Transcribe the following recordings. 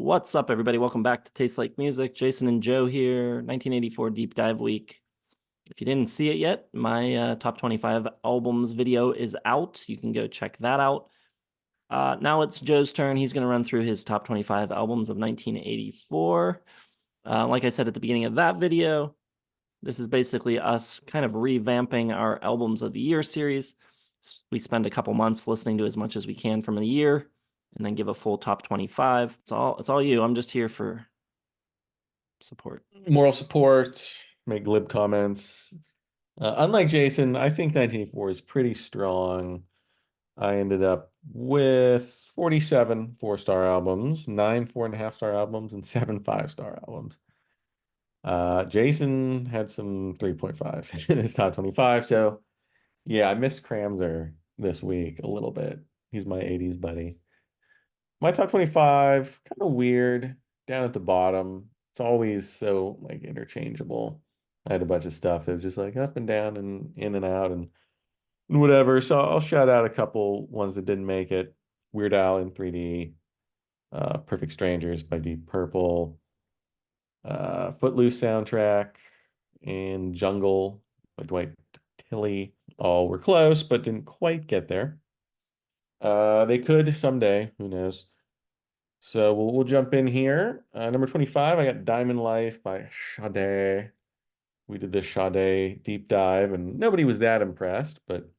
What's up, everybody? Welcome back to Taste Like Music. Jason and Joe here, 1984 Deep Dive Week. If you didn't see it yet, my top 25 albums video is out. You can go check that out. Now it's Joe's turn. He's going to run through his top 25 albums of 1984. Like I said at the beginning of that video, this is basically us kind of revamping our Albums of the Year series. We spend a couple months listening to as much as we can from a year and then give a full top 25. It's all you. I'm just here for support. Moral support, make glib comments. Unlike Jason, I think 1984 is pretty strong. I ended up with 47 4-star albums, 9 4.5-star albums, and 7 5-star albums. Jason had some 3.5s in his top 25. So yeah, I missed Kramzer this week a little bit. He's my 80s buddy. My top 25, kind of weird, down at the bottom. It's always so like interchangeable. I had a bunch of stuff that was just like up and down and in and out and whatever. So I'll shout out a couple ones that didn't make it. Weird Al in 3D, Perfect Strangers by Deep Purple, Footloose soundtrack, and Jungle by Dwight Tilley. All were close, but didn't quite get there. They could someday, who knows? So we'll jump in here. Number 25, I got Diamond Life by Sade. We did this Sade deep dive, and nobody was that impressed, but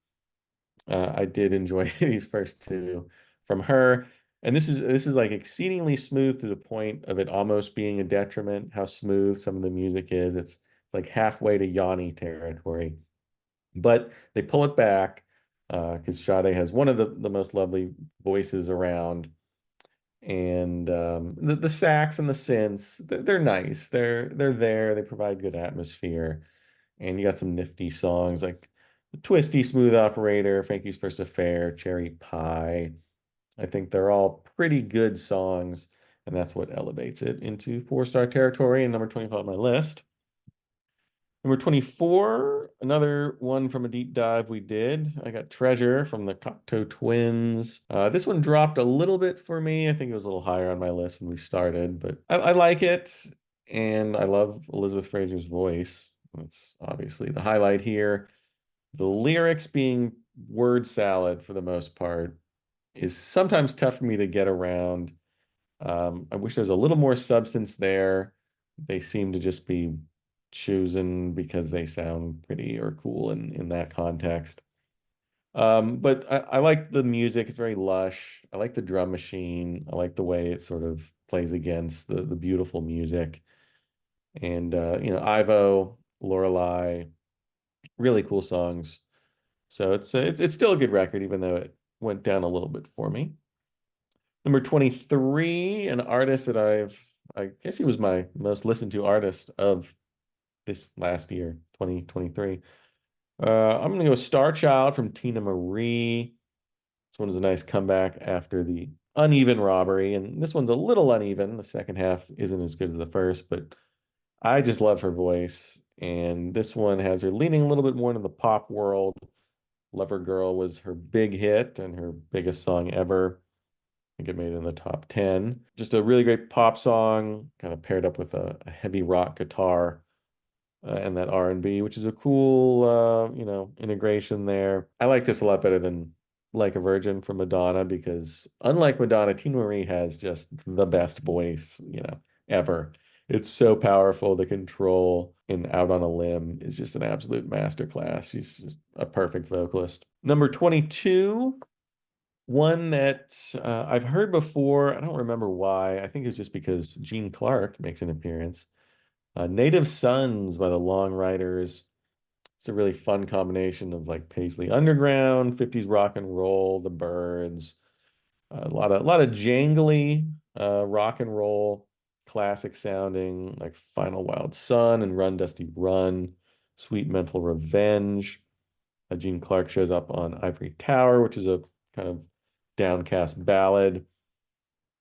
I did enjoy these first two from her. And this is like exceedingly smooth to the point of it almost being a detriment how smooth some of the music is. It's like halfway to Yanni territory. But they pull it back because Sade has one of the most lovely voices around. And the sax and the synths, they're nice. They're there. They provide good atmosphere. And you got some nifty songs like Twisty Smooth Operator, Frankie's First Affair, Cherry Pie. I think they're all pretty good songs, and that's what elevates it into 4-star territory and number 25 on my list. Number 24, another one from a deep dive we did. I got Treasure from the Cocteau Twins. This one dropped a little bit for me. I think it was a little higher on my list when we started, but I like it. And I love Elizabeth Fraser's voice. That's obviously the highlight here. The lyrics being word salad for the most part is sometimes tough for me to get around. I wish there was a little more substance there. They seem to just be chosen because they sound pretty or cool in that context. But I like the music. It's very lush. I like the drum machine. I like the way it sort of plays against the beautiful music. And Ivo, Lorelei, really cool songs. So it's still a good record, even though it went down a little bit for me. Number 23, an artist that I guess he was my most listened to artist of this last year, 2023. I'm going to go Star Child from Tina Marie. This one is a nice comeback after the uneven robbery, and this one's a little uneven. The second half isn't as good as the first, but I just love her voice. And this one has her leaning a little bit more into the pop world. Lover Girl was her big hit and her biggest song ever. I think it made it in the top 10. Just a really great pop song, kind of paired up with a heavy rock guitar and that R&B, which is a cool, integration there. I like this a lot better than Like a Virgin from Madonna because unlike Madonna, Tina Marie has just the best voice, ever. It's so powerful. The control in Out on a Limb is just an absolute masterclass. She's just a perfect vocalist. Number 22, one that I've heard before. I don't remember why. I think it's just because Gene Clark makes an appearance. Native Sons by the Long Riders. It's a really fun combination of like Paisley Underground, 50s rock and roll, the Byrds, a lot of jangly rock and roll, classic sounding like Final Wild Sun and Run Dusty Run, Sweet Mental Revenge. Gene Clark shows up on Ivory Tower, which is a kind of downcast ballad.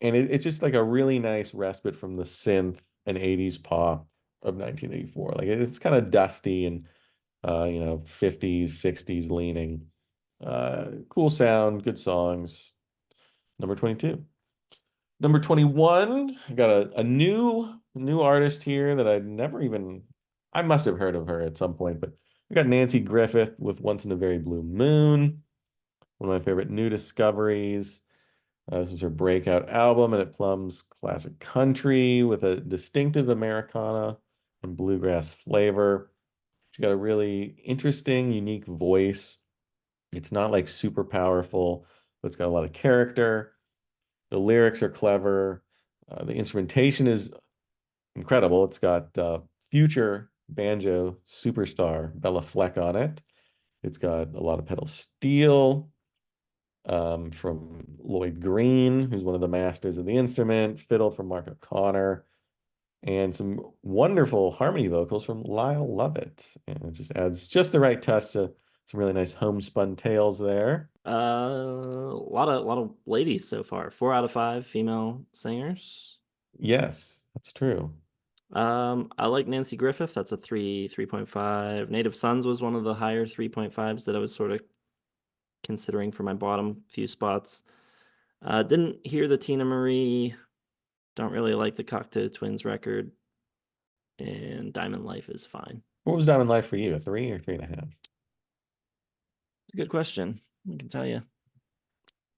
And it's just like a really nice respite from the synth and 80s pop of 1984. Like it's kind of dusty and 50s, 60s leaning. Cool sound, good songs. Number 22. Number 21, I got a new artist here that I must have heard of her at some point, but we got Nancy Griffith with Once in a Very Blue Moon, one of my favorite new discoveries. This is her breakout album, and it plumbs classic country with a distinctive Americana and bluegrass flavor. She got a really interesting, unique voice. It's not like super powerful, but it's got a lot of character. The lyrics are clever. The instrumentation is incredible. It's got future banjo superstar Bella Fleck on it. It's got a lot of pedal steel from Lloyd Green, who's one of the masters of the instrument, fiddle from Mark O'Connor, and some wonderful harmony vocals from Lyle Lovett. And it just adds just the right touch to some really nice homespun tales there. A lot of ladies so far. 4 out of 5 female singers. Yes, that's true. I like Nancy Griffith. That's a 3.5. Native Sons was one of the higher 3.5s that I was sort of considering for my bottom few spots. Didn't hear the Tina Marie. Don't really like the Cocteau Twins record. And Diamond Life is fine. What was Diamond Life for you? A three or three and a half? It's a good question. I can tell you.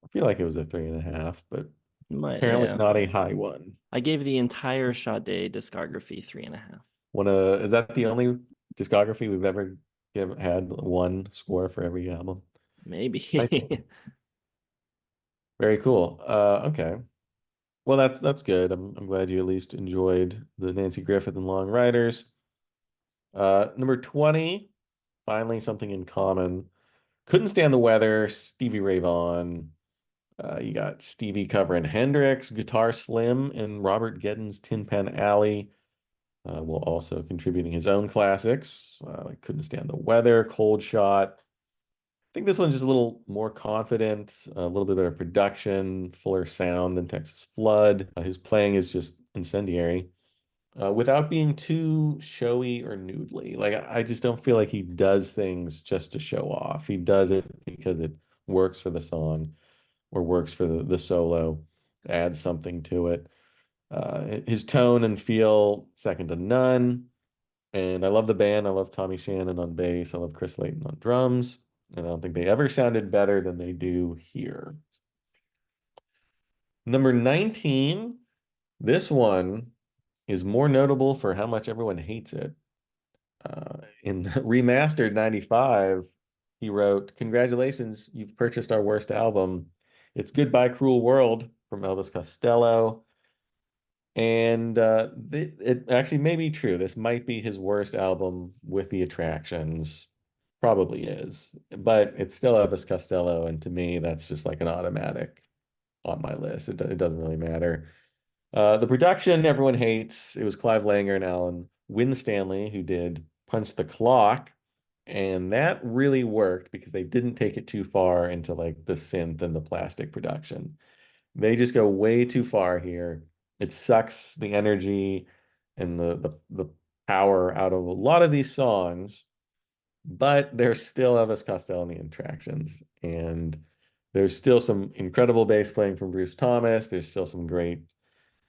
I feel like it was a three and a half, but apparently Yeah. not a high one. I gave the entire Sade discography 3.5. Is that the only discography we've ever had one score for every album? Maybe. I think. Very cool. Okay. Well, that's good. I'm glad you at least enjoyed the Nancy Griffith and Long Riders. Number 20, finally something in common. Couldn't stand the weather. Stevie Ray Vaughan. You got Stevie covering Hendrix, Guitar Slim, and Robert Gedden's Tin Pan Alley. While also contributing his own classics, like Couldn't Stand the Weather, Cold Shot. I think this one's just a little more confident, a little bit better production, fuller sound than Texas Flood. His playing is just incendiary, without being too showy or noodly. Like I just don't feel like he does things just to show off. He does it because it works for the song or works for the solo, adds something to it. His tone and feel second to none. And I love the band. I love Tommy Shannon on bass. I love Chris Layton on drums. And I don't think they ever sounded better than they do here. Number 19, this one is more notable for how much everyone hates it. In Remastered 95, he wrote, "Congratulations, you've purchased our worst album. It's Goodbye Cruel World" from Elvis Costello. And it actually may be true. This might be his worst album with the Attractions. Probably is. But it's still Elvis Costello. And to me, that's just like an automatic on my list. It doesn't really matter. The production everyone hates. It was Clive Langer and Alan Winstanley who did Punch the Clock. And that really worked because they didn't take it too far into like the synth and the plastic production. They just go way too far here. It sucks the energy and the power out of a lot of these songs, but there's still Elvis Costello in the Attractions. And there's still some incredible bass playing from Bruce Thomas. There's still some great,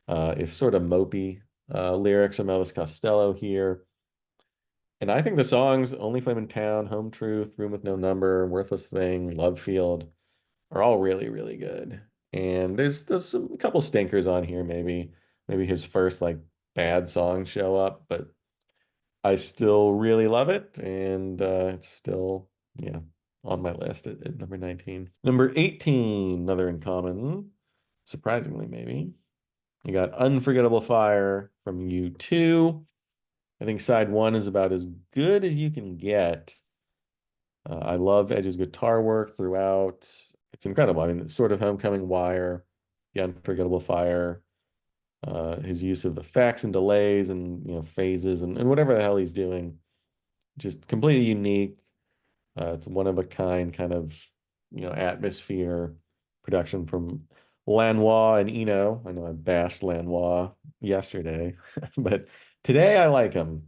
if sort of mopey, lyrics from Elvis Costello here. And I think the songs Only Flame in Town, Home Truth, Room with No Number, Worthless Thing, Love Field are all really, really good. And there's some a couple stinkers on here, maybe his first like bad songs show up, but I still really love it, and it's still yeah on my list at number 19. Number 18, another in common, surprisingly maybe. You got Unforgettable Fire from U2. I think side one is about as good as you can get. I love Edge's guitar work throughout. It's incredible. I mean, sort of Homecoming Wire, The Unforgettable Fire, his use of effects and delays and phases and whatever the hell he's doing, just completely unique. It's one of a kind kind of atmosphere production from Lanois and Eno. I know I bashed Lanois yesterday, but today I like them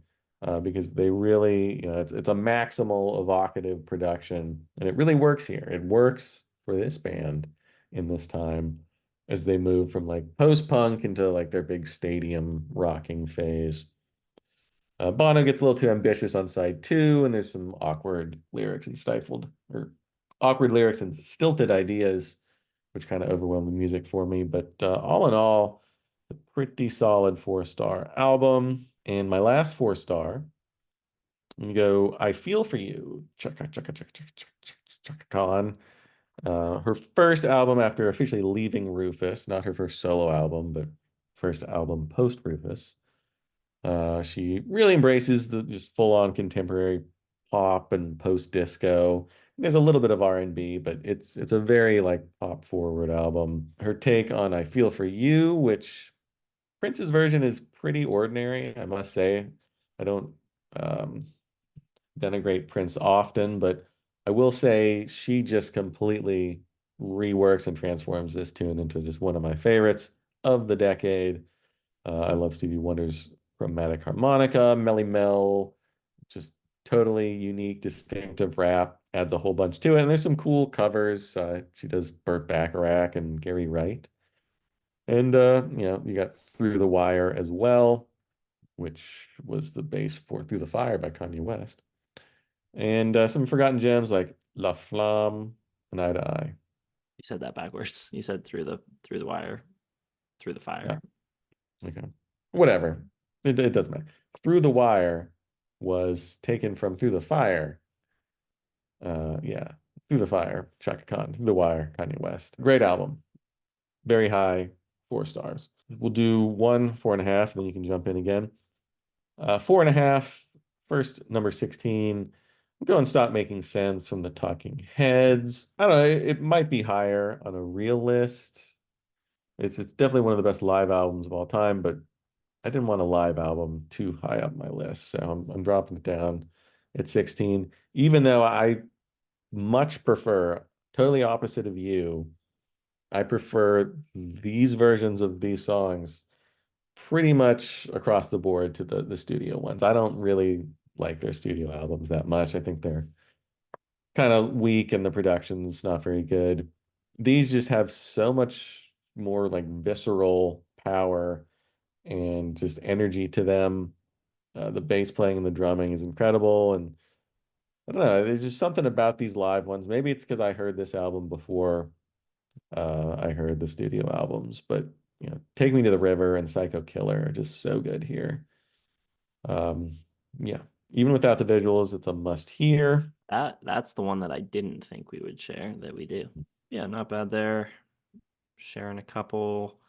because they really, it's a maximal evocative production, and it really works here. It works for this band in this time, as they move from like post-punk into like their big stadium rocking phase. Bono gets a little too ambitious on side two, and there's some awkward lyrics and stifled or awkward lyrics and stilted ideas, which kind of overwhelm the music for me. But all in all, a pretty solid 4-star album. And my last 4-star, I'm gonna go I Feel For You, Chaka Chaka Chaka Chaka Chaka Chaka Chaka Khan. Her first album after officially leaving Rufus, not her first solo album, but first album post Rufus. She really embraces the just full-on contemporary pop and post-disco. There's a little bit of R&B, but it's a very like pop forward album. Her take on I Feel For You, which Prince's version is pretty ordinary, I must say. I don't um, denigrate Prince often, but I will say she just completely reworks and transforms this tune into just one of my favorites of the decade. I love Stevie Wonder's chromatic harmonica, Melly Mel, just totally unique, distinctive rap, adds a whole bunch to it. And there's some cool covers. She does Burt Bacharach and Gary Wright. And you got Through the Wire as well, which was the base for Through the Fire by Kanye West. And some forgotten gems like La Flamme and Eye to Eye. You said that backwards. You said through the wire, through the Yeah, fire. okay. Whatever. It doesn't matter. Through the Wire was taken from Through the Fire. Yeah. Through the Fire, Chaka Khan. Through the Wire, Kanye West. Great album. Very high, 4 stars. We'll do one, 4.5, and then you can jump in again. 4.5, first number 16. Go and Stop Making Sense from the Talking Heads. I don't know, it might be higher on a real list. It's definitely one of the best live albums of all time, but I didn't want a live album too high up my list, so I'm dropping it down at 16. Even though I much prefer, totally opposite of you, I prefer these versions of these songs pretty much across the board to the studio ones. I don't really like their studio albums that much. I think they're kind of weak and the production's not very good. These just have so much more like visceral power and just energy to them. The bass playing and the drumming is incredible. And I don't know, there's just something about these live ones. Maybe it's because I heard this album before I heard the studio albums, but Take Me to the River and Psycho Killer are just so good here. Um, yeah, even without the visuals, it's a must hear. That's the one that I didn't think we would share that we do. Yeah, not bad there. Sharing a couple.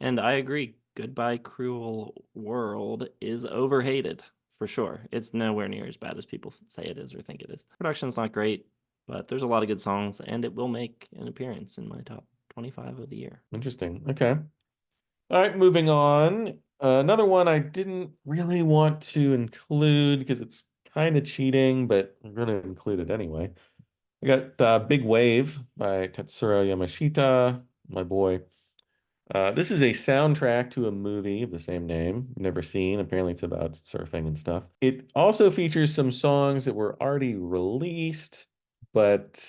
And I agree. Goodbye Cruel World is overhated for sure. It's nowhere near as bad as people say it is or think it is. Production's not great, but there's a lot of good songs and it will make an appearance in my top 25 of the year. Interesting. Okay. All right, moving on. Another one I didn't really want to include because it's kind of cheating, but I'm going to include it anyway. I got Big Wave by Tetsuro Yamashita, my boy. This is a soundtrack to a movie of the same name. Never seen. Apparently, it's about surfing and stuff. It also features some songs that were already released, but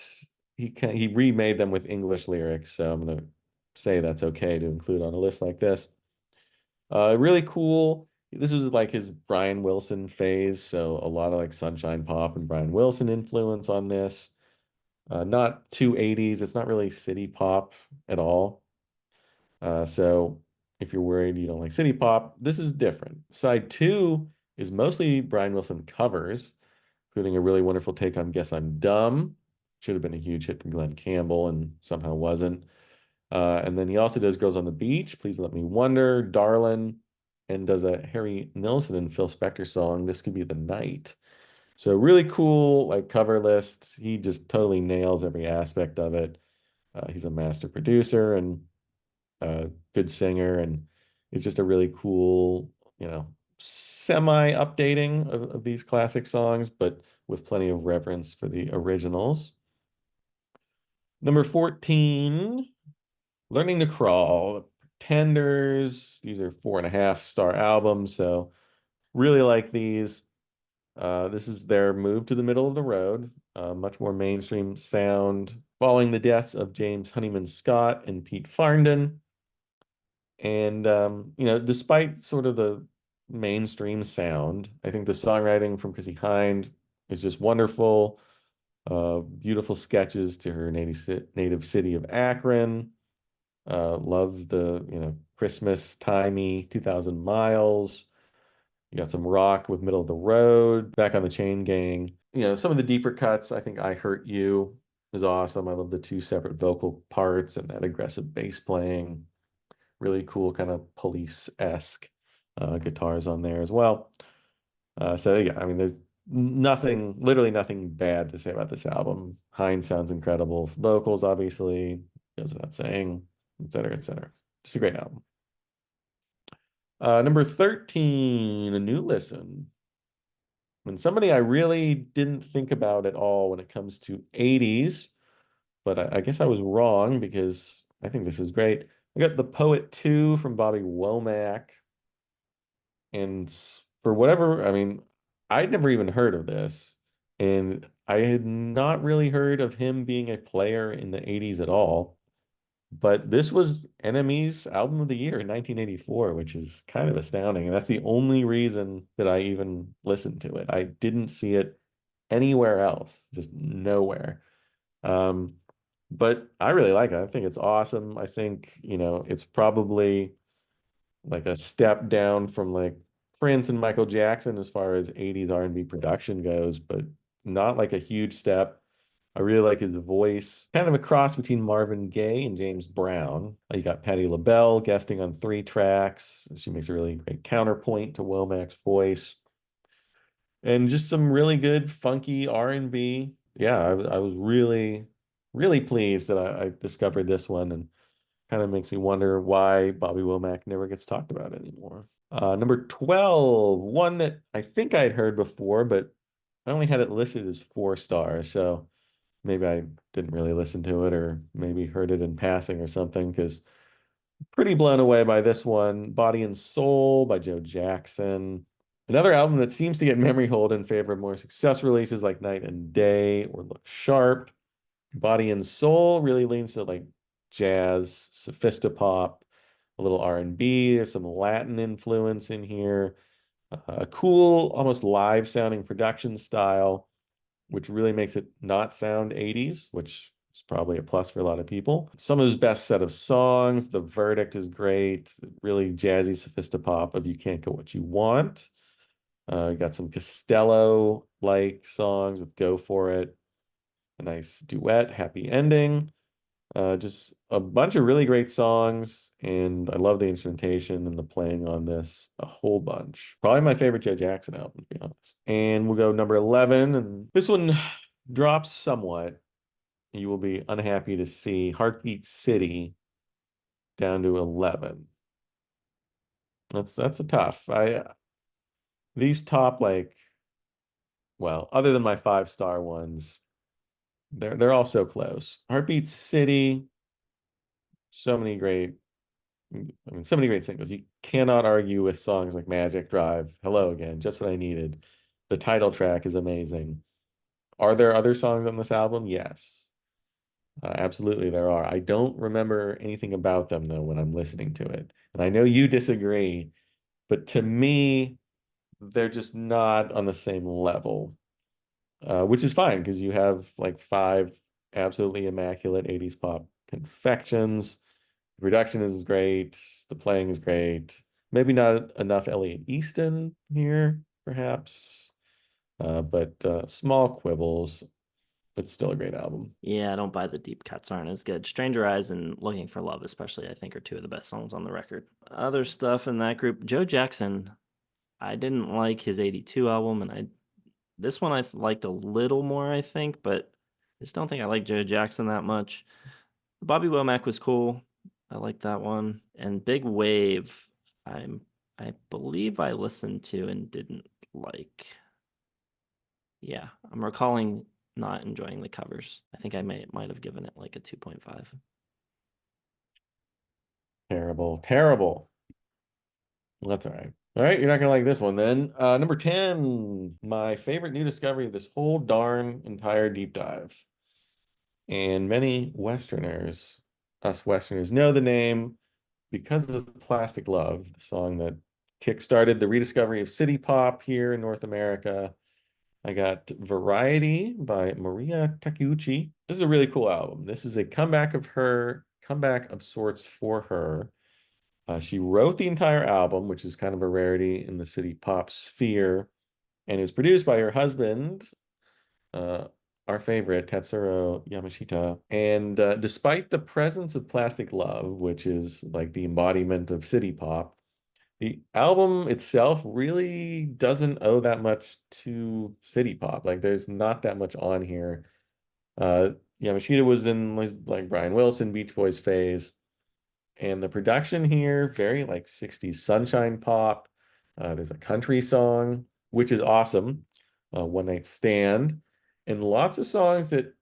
he remade them with English lyrics. So I'm gonna say that's okay to include on a list like this. Really cool. This was like his Brian Wilson phase, so a lot of like Sunshine Pop and Brian Wilson influence on this. Not too 80s. It's not really city pop at all. So if you're worried you don't like city pop, this is different. Side two is mostly Brian Wilson covers, including a really wonderful take on Guess I'm Dumb. Should have been a huge hit from Glenn Campbell and somehow wasn't. And then he also does Girls on the Beach, Please Let Me Wonder, Darlin', and does a Harry Nilsson and Phil Spector song, This Could Be the Night. So really cool like cover list. He just totally nails every aspect of it. He's a master producer and good singer, and it's just a really cool, semi updating of these classic songs, but with plenty of reverence for the originals. Number 14, Learning to Crawl, Pretenders. These are 4.5-star albums, so really like these. This is their move to the middle of the road, much more mainstream sound, following the deaths of James Honeyman Scott and Pete Farndon. And despite sort of the mainstream sound, I think the songwriting from Chrissy Hind is just wonderful. Beautiful sketches to her native city of Akron. Love the, Christmas timey 2000 miles. You got some rock with middle of the road, back on the chain gang. Some of the deeper cuts, I think I Hurt You is awesome. I love the two separate vocal parts and that aggressive bass playing. Really cool, kind of police-esque guitars on there as well. So yeah, I mean, there's literally nothing bad to say about this album. Hines sounds incredible. Vocals, obviously, goes without saying, et cetera, et cetera. Just a great album. Number 13, a new listen. And somebody I really didn't think about at all when it comes to 80s, but I guess I was wrong because I think this is great. I got The Poet 2 from Bobby Womack. And for whatever, I mean, I'd never even heard of this. And I had not really heard of him being a player in the 80s at all. But this was NME's album of the year in 1984, which is kind of astounding. And that's the only reason that I even listened to it. I didn't see it anywhere else, just nowhere. Um, but I really like it. I think it's awesome. I think, it's probably like a step down from like Prince and Michael Jackson as far as 80s R&B production goes, but not like a huge step. I really like his voice, kind of a cross between Marvin Gaye and James Brown. You got Patti LaBelle guesting on 3 tracks. She makes a really great counterpoint to Womack's voice. And just some really good funky R&B. Yeah, I was really, really pleased that I discovered this one, and kind of makes me wonder why Bobby Womack never gets talked about anymore. Number 12, one that I think I'd heard before, but I only had it listed as 4 stars. So maybe I didn't really listen to it, or maybe heard it in passing or something, because pretty blown away by this one. Body and Soul by Joe Jackson. Another album that seems to get memory hold in favor of more success releases like Night and Day or Look Sharp. Body and Soul really leans to like jazz, sophistopop, a little R&B. There's some Latin influence in here. A cool, almost live sounding production style, which really makes it not sound 80s, which is probably a plus for a lot of people. Some of his best set of songs. The Verdict is great. Really jazzy sophistopop of You Can't Get What You Want. Got some Costello-like songs with Go For It. A nice duet, Happy Ending. Just a bunch of really great songs, and I love the instrumentation and the playing on this a whole bunch. Probably my favorite Joe Jackson album, to be honest. And we'll go number 11, and this one drops somewhat. You will be unhappy to see Heartbeat City down to 11. That's a tough. I these top like, well, other than my 5 star ones, they're all so close. Heartbeat City, so many great so many great singles. You cannot argue with songs like Magic Drive, Hello Again, Just What I Needed. The title track is amazing. Are there other songs on this album? Yes. Absolutely there are. I don't remember anything about them though when I'm listening to it. And I know you disagree, but to me, they're just not on the same level, which is fine because you have like 5 absolutely immaculate 80s pop confections. The production is great. The playing is great. Maybe not enough Elliot Easton here, perhaps, but small quibbles, but still a great album. Yeah, I don't buy the deep cuts aren't as good. Stranger Eyes and Looking for Love, especially, I think are 2 of the best songs on the record. Other stuff in that group, Joe Jackson, I didn't like his 82 album, and this one I liked a little more, I think, but I just don't think I like Joe Jackson that much. Bobby Womack was cool. I like that one. And Big Wave, I'm I believe I listened to and didn't like. Yeah, I'm recalling not enjoying the covers. I think I might have given it like a 2.5. Terrible, terrible. Well, that's all right. All right, you're not gonna like this one then. Number 10, my favorite new discovery of this whole darn entire deep dive. And many Westerners, us Westerners, know the name. Because of Plastic Love, the song that kickstarted the rediscovery of city pop here in North America. I got Variety by Maria Takeuchi. This is a really cool album. This is a comeback of sorts for her. She wrote the entire album, which is kind of a rarity in the city pop sphere, and is produced by her husband, uh, our favorite, Tetsuro Yamashita. And despite the presence of Plastic Love, which is like the embodiment of city pop, the album itself really doesn't owe that much to city pop. Like there's not that much on here. Uh, Yamashita was in like Brian Wilson, Beach Boys phase, and the production here very like 60s sunshine pop. There's a country song, which is awesome. One Night Stand, and lots of songs that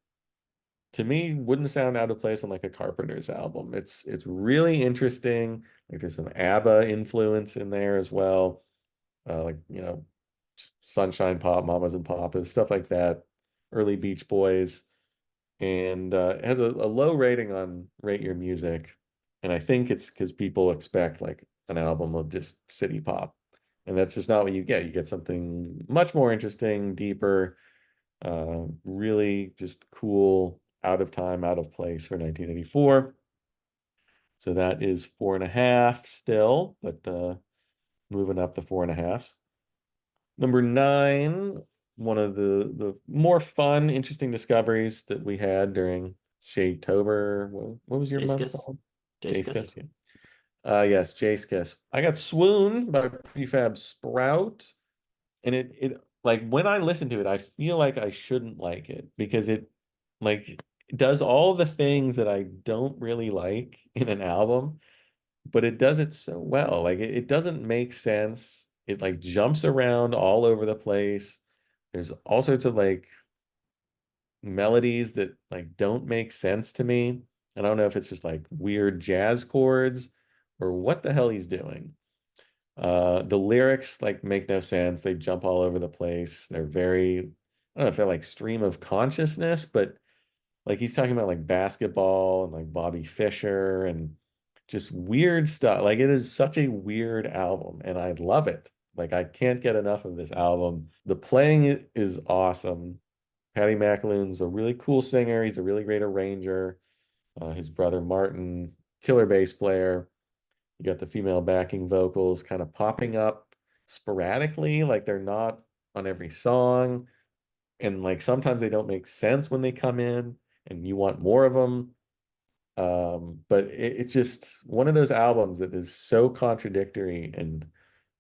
to me wouldn't sound out of place on like a Carpenter's album. It's really interesting. Like there's some ABBA influence in there as well. Like just Sunshine Pop, Mamas and Papas, stuff like that. Early Beach Boys, and it has a low rating on Rate Your Music, and I think it's because people expect like an album of just city pop, and that's just not what you get. You get something much more interesting, deeper, really just cool, out of time, out of place for 1984. So that is 4.5 still, but moving up to 4.5s. Number 9, one of the more fun, interesting discoveries that we had during Shadetober. What was your month Jace called? Jace Jace. Yeah. Yes, Jace Kiss. I got Swoon by Prefab Sprout, and it like when I listen to it, I feel like I shouldn't like it because it like it does all the things that I don't really like in an album, but it does it so well. Like it doesn't make sense. It like jumps around all over the place. There's all sorts of like melodies that like don't make sense to me. And I don't know if it's just like weird jazz chords or what the hell he's doing. The lyrics like make no sense. They jump all over the place. They're very, I don't know if they're like stream of consciousness, but like he's talking about like basketball and like Bobby Fischer and just weird stuff. Like it is such a weird album and I love it. Like I can't get enough of this album. The playing is awesome. Patty McAloon's a really cool singer. He's a really great arranger. His brother Martin, killer bass player. You got the female backing vocals kind of popping up sporadically, like they're not on every song. And like sometimes they don't make sense when they come in and you want more of them. But it's just one of those albums that is so contradictory and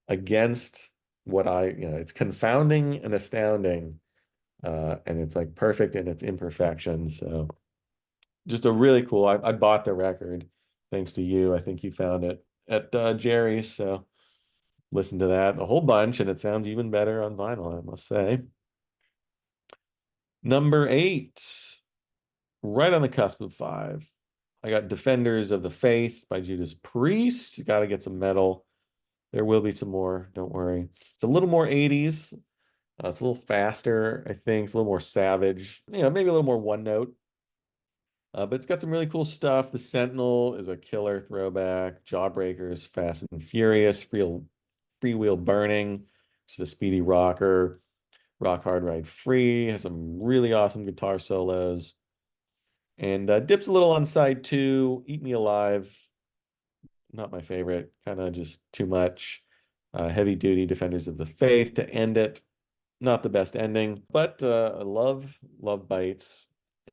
against what it's confounding and astounding. And it's like perfect in its imperfections. So just a really cool. I bought the record thanks to you. I think you found it at Jerry's. So listen to that a whole bunch, and it sounds even better on vinyl, I must say. Number 8, right on the cusp of 5. I got Defenders of the Faith by Judas Priest. Got to get some metal. There will be some more, don't worry. It's a little more 80s. It's a little faster, I think. It's a little more savage. Maybe a little more one note. But it's got some really cool stuff. The Sentinel is a killer throwback. Jawbreakers, Fast and Furious, Freewheel Burning, just a speedy rocker. Rock Hard Ride Free has some really awesome guitar solos. And dips a little on side 2. Eat Me Alive, not my favorite. Kind of just too much. Heavy Duty Defenders of the Faith to end it. Not the best ending, but I love Bites,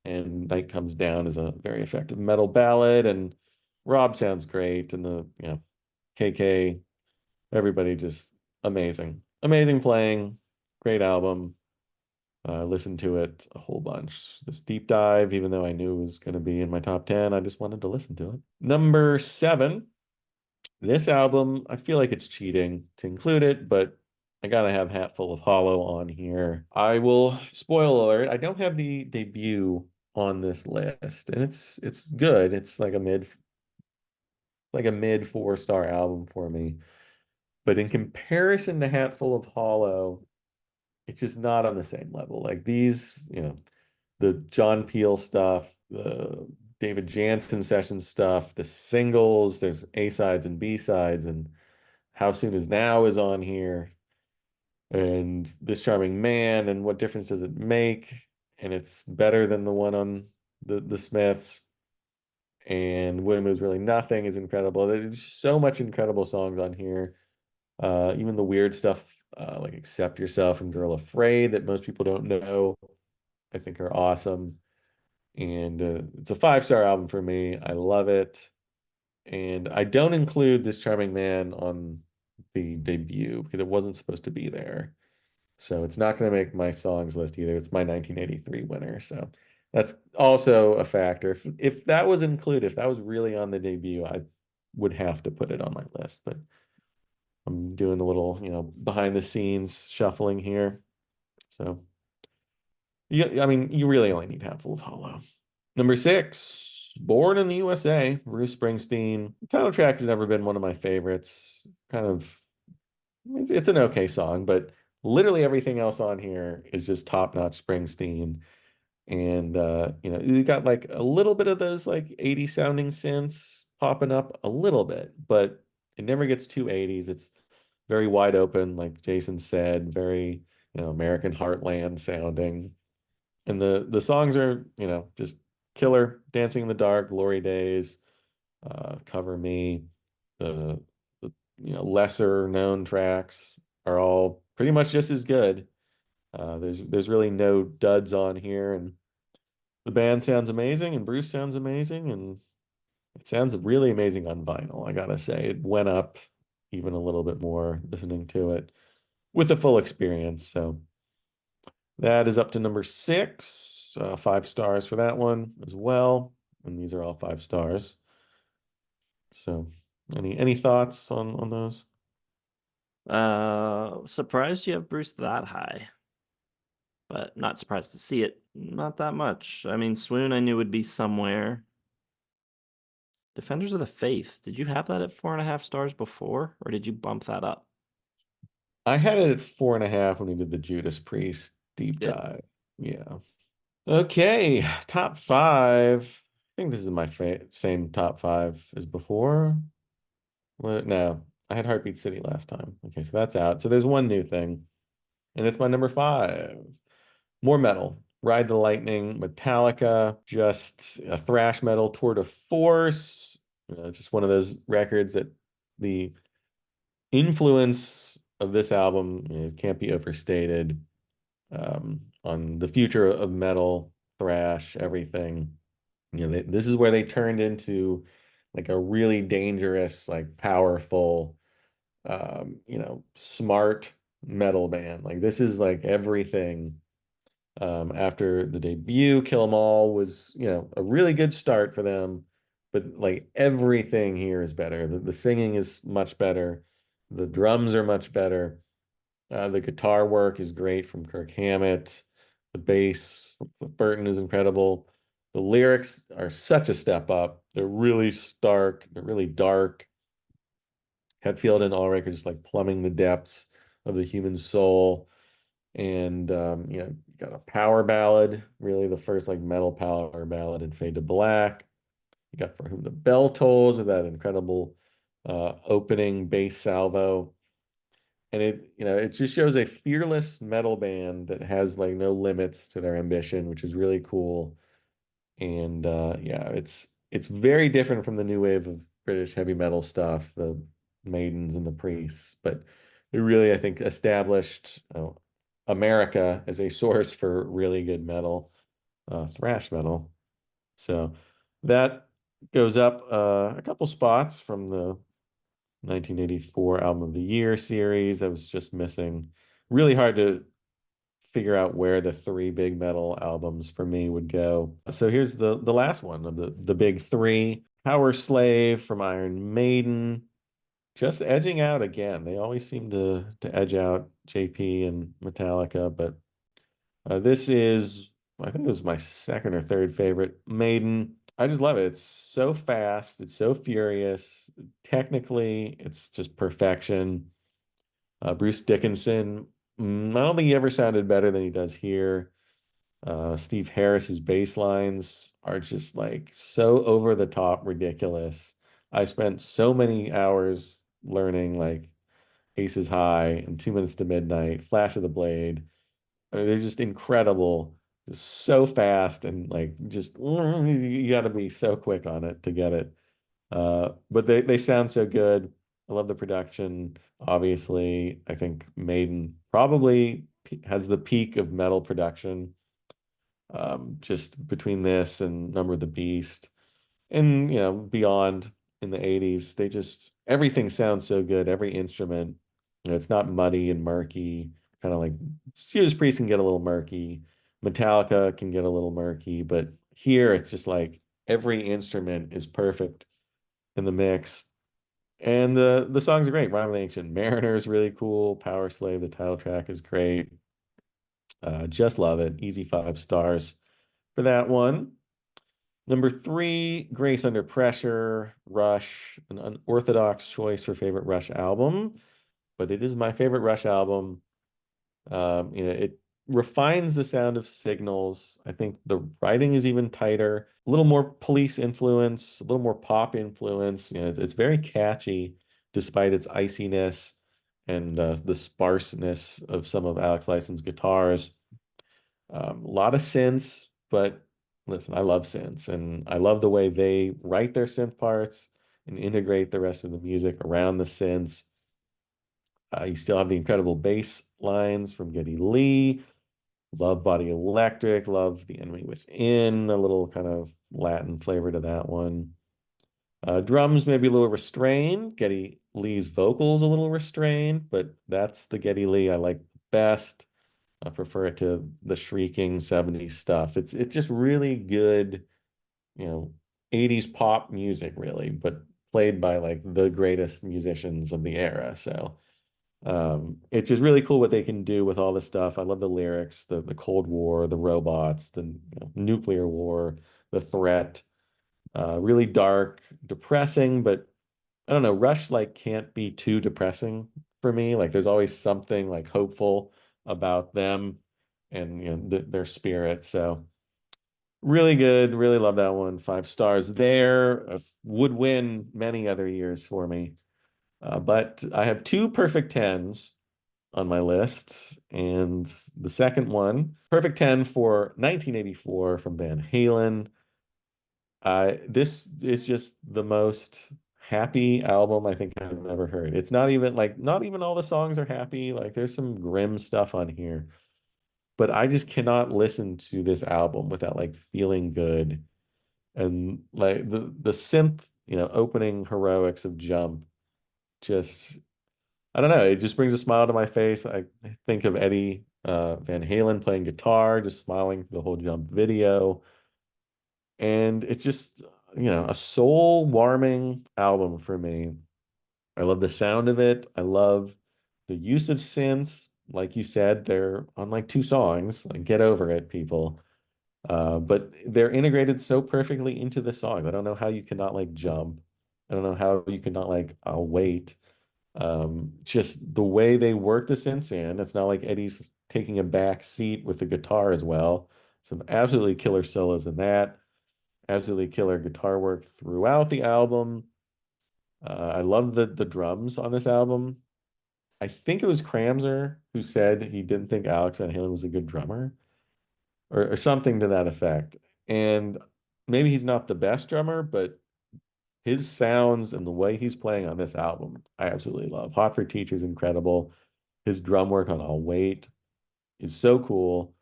and Night Comes Down is a very effective metal ballad, and Rob sounds great, and KK, everybody just amazing playing, great album. Listened to it a whole bunch. This deep dive, even though I knew it was going to be in my top 10, I just wanted to listen to it. Number 7, this album, I feel like it's cheating to include it, but I gotta have Hatful of Hollow on here. I will spoil alert. I don't have the debut on this list, and it's good. It's like a mid 4-star album for me. But in comparison to Hatful of Hollow, it's just not on the same level. Like these, the John Peel stuff, the David Jansen session stuff, the singles, there's A sides and B sides, and How Soon Is Now is on here, and This Charming Man, and What Difference Does It Make? And it's better than the one on the Smiths. And When It Moves Really Nothing is incredible. There's so much incredible songs on here. Even the weird stuff like Accept Yourself and Girl Afraid that most people don't know, I think are awesome. And it's a 5-star album for me. I love it. And I don't include This Charming Man on the debut because it wasn't supposed to be there. So it's not going to make my songs list either. It's my 1983 winner. So that's also a factor. If that was included, if that was really on the debut, I would have to put it on my list. But I'm doing a little, behind the scenes shuffling here. So yeah, I mean, you really only need Handful of Hollow. Number 6, Born in the USA, Bruce Springsteen. The title track has never been one of my favorites. Kind of, it's an okay song, but literally everything else on here is just top-notch Springsteen. And you got like a little bit of those like 80s sounding synths popping up a little bit, but it never gets too 80s. It's very wide open, like Jason said, very, American Heartland sounding. And the songs are, just killer. Dancing in the Dark, Glory Days, Cover Me, the, the lesser known tracks are all pretty much just as good. There's really no duds on here, and the band sounds amazing, and Bruce sounds amazing, and it sounds really amazing on vinyl. I gotta say, it went up even a little bit more listening to it with the full experience. So that is up to number 6, 5 stars for that one as well. And these are all 5 stars. So any thoughts on those? Surprised you have Bruce that high, but not surprised to see it. Not that much. I mean, Swoon I knew would be somewhere. Defenders of the Faith. Did you have that at 4.5 stars before, or did you bump that up? I had it at 4.5 when we did the Judas Priest deep Did? dive. Yeah. Okay, top 5. I think this is my same top 5 as before. What? No, I had Heartbeat City last time. Okay, so that's out. So there's one new thing, and it's my number 5. More metal. Ride the Lightning, Metallica, just a thrash metal tour de force. Just one of those records that the influence of this album can't be overstated on the future of metal, thrash, everything. This is where they turned into like a really dangerous, like powerful, smart metal band. Like this is like everything. After the debut, Kill 'Em All was, a really good start for them, but like everything here is better. The singing is much better. The drums are much better. The guitar work is great from Kirk Hammett. The bass, Burton is incredible. The lyrics are such a step up. They're really stark. They're really dark. Hetfield and Ulrich are just like plumbing the depths of the human soul. And you got a power ballad, really the first like metal power ballad in Fade to Black. You got For Whom the Bell Tolls with that incredible opening bass salvo. And it just shows a fearless metal band that has like no limits to their ambition, which is really cool. And yeah, it's very different from the new wave of British heavy metal stuff, the Maidens and the Priests, but it really, I think, established America as a source for really good metal, thrash metal. So that goes up a couple spots from the 1984 Album of the Year series. I was just missing. Really hard to figure out where the 3 big metal albums for me would go. So here's the last one of the big 3. Power Slave from Iron Maiden, just edging out again. They always seem to edge out JP and Metallica, but this is, I think it was my second or third favorite Maiden. I just love it. It's so fast. It's so furious. Technically, it's just perfection. Bruce Dickinson, I don't think he ever sounded better than he does here. Steve Harris's bass lines are just like so over the top ridiculous. I spent so many hours learning like Aces High and 2 Minutes to Midnight, Flash of the Blade. I mean, they're just incredible, just so fast and like just you got to be so quick on it to get it. But they sound so good. I love the production. Obviously, I think Maiden probably has the peak of metal production. Just between this and Number of the Beast and beyond in the 80s, they just everything sounds so good. Every instrument, it's not muddy and murky, kind of like Judas Priest can get a little murky. Metallica can get a little murky, but here it's just like every instrument is perfect in the mix. And the songs are great. Rhyme of the Ancient Mariner is really cool. Power Slave, the title track is great. Just love it. Easy 5 stars for that one. Number three, Grace Under Pressure, Rush, an unorthodox choice for favorite Rush album, but it is my favorite Rush album. It refines the sound of Signals. I think the writing is even tighter, a little more Police influence, a little more pop influence. It's very catchy despite its iciness and the sparseness of some of Alex Lifeson's guitars. A lot of synths, but listen, I love synths and I love the way they write their synth parts and integrate the rest of the music around the synths. You still have the incredible bass lines from Geddy Lee. Love Body Electric. Love The Enemy Within. A little kind of Latin flavor to that one. Drums maybe a little restrained. Geddy Lee's vocals a little restrained, but that's the Geddy Lee I like best. I prefer it to the shrieking 70s stuff. It's just really good, you know, 80s pop music, really, but played by like the greatest musicians of the era. So it's just really cool what they can do with all this stuff. I love the lyrics, the Cold War, the robots, the nuclear war, the threat. Really dark, depressing, but I don't know. Rush like can't be too depressing for me. Like there's always something like hopeful about them and their spirit. So really good. Really love that one. 5 stars there. Would win many other years for me. But I have two perfect tens on my list. And the second one, perfect 10 for 1984 from Van Halen. This is just the most happy album I think I've ever heard. It's not even like, not even all the songs are happy. Like there's some grim stuff on here, but I just cannot listen to this album without like feeling good. And like the synth, opening heroics of Jump, just I don't know, it just brings a smile to my face. I think of Eddie Van Halen playing guitar, just smiling through the whole Jump video. And it's just, a soul warming album for me. I love the sound of it. I love the use of synths. Like you said, they're on like 2 songs. Like, get over it, people. But they're integrated so perfectly into the songs. I don't know how you cannot like Jump. I don't know how you cannot like I'll Wait. Just the way they work the synths in. It's not like Eddie's taking a back seat with the guitar as well. Some absolutely killer solos in that. Absolutely killer guitar work throughout the album. I love the drums on this album. I think it was Kramzer who said he didn't think Alex Van Halen was a good drummer or something to that effect. And maybe he's not the best drummer, but his sounds and the way he's playing on this album, I absolutely love. Hot for Teacher is incredible. His drum work on I'll Wait is so cool.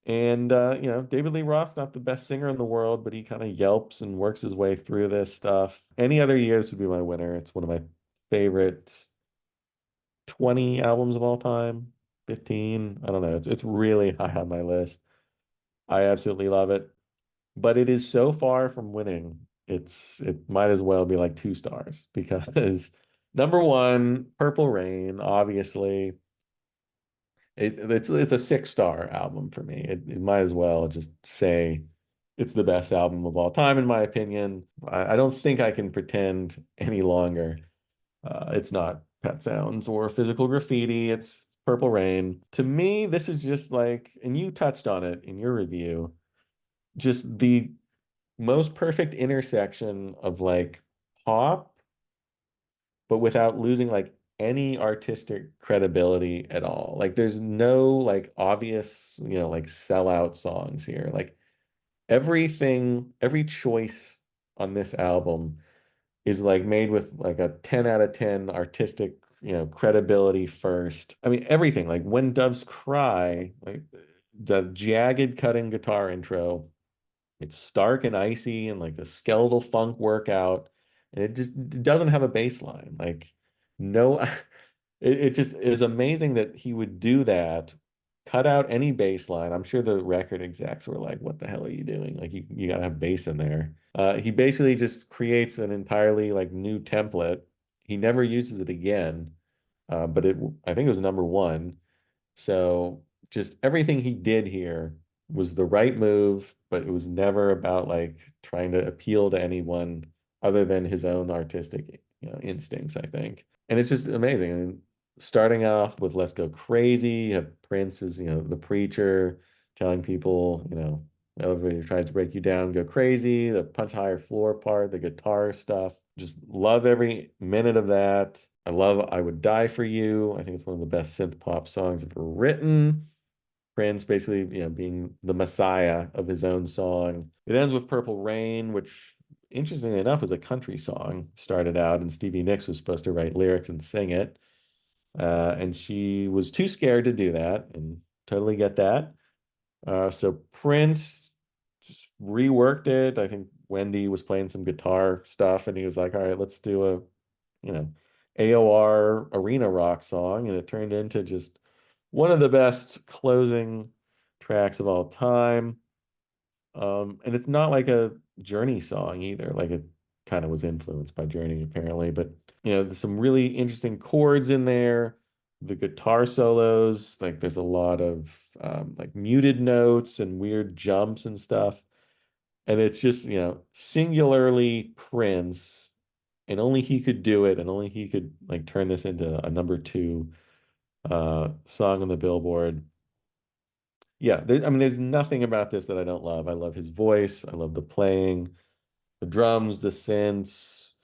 And David Lee Roth's not the best singer in the world, but he kind of yelps and works his way through this stuff. Any other year, this would be my winner. It's one of my favorite 20 albums of all time, 15. I don't know. It's really high on my list. I absolutely love it. But it is so far from winning. It might as well be like 2 stars because number one, Purple Rain, obviously. It's a 6 star album for me. It might as well just say it's the best album of all time, in my opinion. I don't think I can pretend any longer. It's not Pet Sounds or Physical Graffiti. It's Purple Rain. To me, this is just like, and you touched on it in your review, just the most perfect intersection of like pop, but without losing like any artistic credibility at all. Like there's no like obvious, like sellout songs here. Like everything, every choice on this album is like made with like a 10 out of 10 artistic, credibility first. I mean, everything, like When Doves Cry, like the jagged cutting guitar intro, it's stark and icy and like a skeletal funk workout, and it doesn't have a bass line. Like, no, it just is amazing that he would do that, cut out any bass line. I'm sure the record execs were like, what the hell are you doing? Like, you gotta have bass in there. He basically just creates an entirely like new template. He never uses it again, but I think it was number one. So just everything he did here was the right move, but it was never about like trying to appeal to anyone other than his own artistic, instincts, I think. And it's just amazing. I mean, starting off with Let's Go Crazy, you have Prince as, the preacher telling people, everybody tries to break you down, go crazy, the punch higher floor part, the guitar stuff. Just love every minute of that. I love I Would Die for You. I think it's one of the best synth pop songs ever written. Prince basically, being the messiah of his own song. It ends with Purple Rain, which interestingly enough is a country song. Started out, and Stevie Nicks was supposed to write lyrics and sing it. And she was too scared to do that, and totally get that. So Prince just reworked it. I think Wendy was playing some guitar stuff, and he was like, all right, let's do a, you know, AOR arena rock song. And it turned into just one of the best closing tracks of all time. And it's not like a Journey song either. Like it kind of was influenced by Journey apparently, but there's some really interesting chords in there. The guitar solos, like there's a lot of like muted notes and weird jumps and stuff. And it's just, singularly Prince, and only he could do it, and only he could like turn this into a number two song on the Billboard. Yeah, I mean, there's nothing about this that I don't love. I love his voice. I love the playing, the drums, the synths,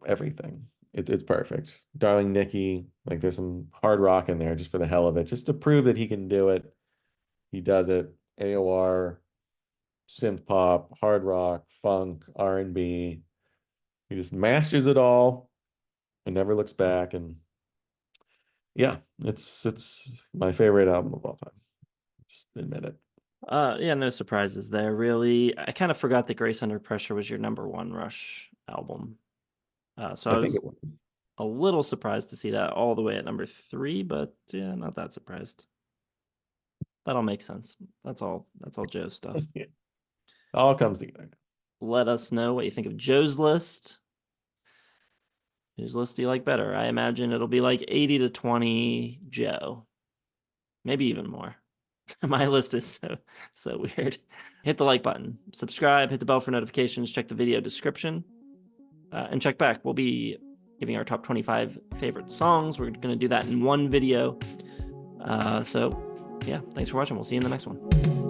everything. It's perfect. Darling Nikki, like there's some hard rock in there just for the hell of it, just to prove that he can do it. He does it. AOR, synth pop, hard rock, funk, R&B. He just masters it all and never looks back. And yeah, it's my favorite album of all time. Just admit it. Yeah, no surprises there, really. I kind of forgot that Grace Under Pressure was your number one Rush album. So I I think was it was. a little surprised to see that all the way at number three, but yeah, not that surprised. That'll make sense. That's all Joe's stuff. Yeah. All comes together. Let us know what you think of Joe's list. Whose list do you like better? I imagine it'll be like 80 to 20 Joe. Maybe even more. My list is so weird. Hit the like button, subscribe, hit the bell for notifications, check the video description, and check back. We'll be giving our top 25 favorite songs. We're going to do that in one video. So yeah, thanks for watching. We'll see you in the next one.